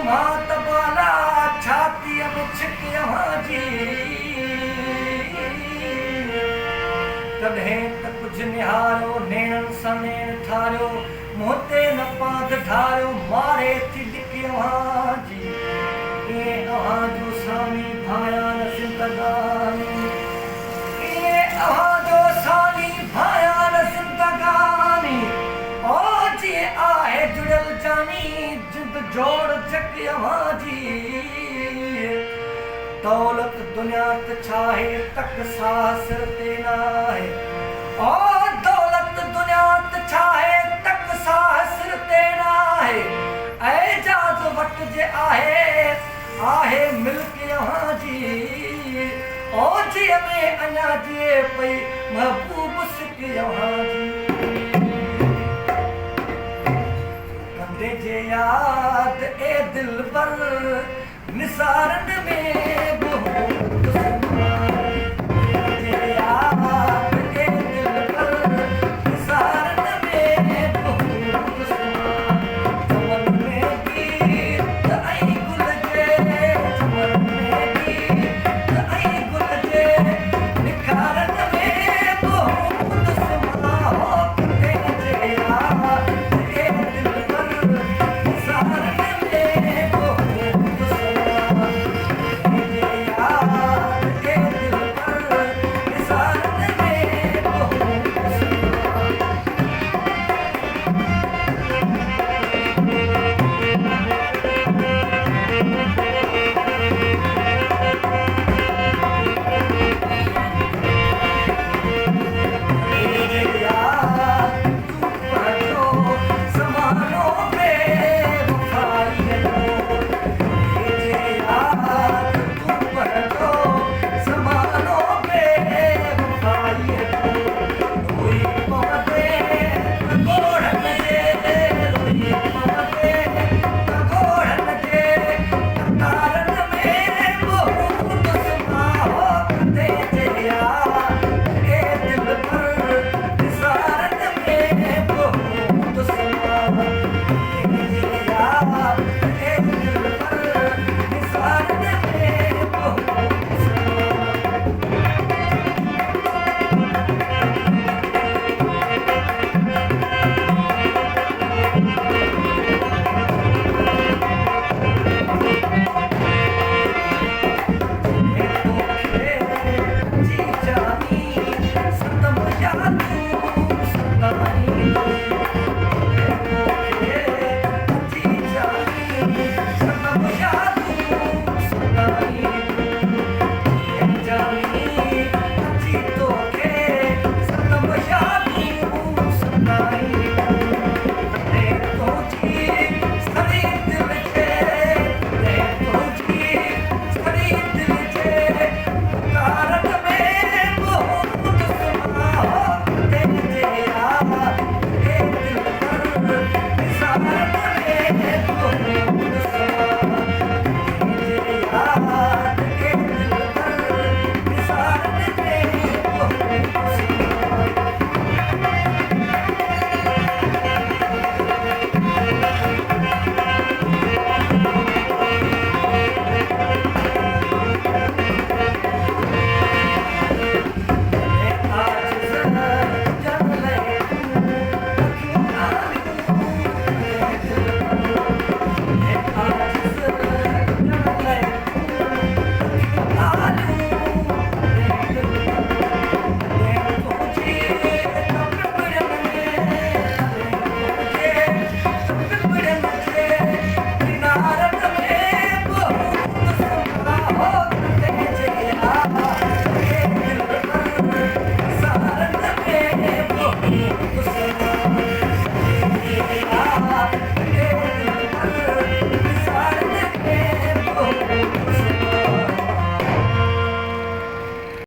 मातबाला छातीअ में छिकियवां जी कॾहिं त कुझु निहारियो नेणनि सां नेण ठारियो मुंहं ते न पांध ठारियो मारे थी ॾिकियवां जी ईअं अव्हांजो सामी भाया न ज़िंदगानी ईअं अव्हांजो सामी भाया न ज़िंदगानी ओ जीअं आहे जुड़ियल जानी जिंद जोड़ जकियवां जी दौलत दुनिया त छाहे तक सास ते नाहे ओ दौलत दुनिया त छाहे तक सास ते नाहे एजाज़ वट जे आहे मिल्क यहां जी ओ जी में अञा जिए पई महबूब सिक यहां जी कंदे जे याद ए दिल पर निसारन में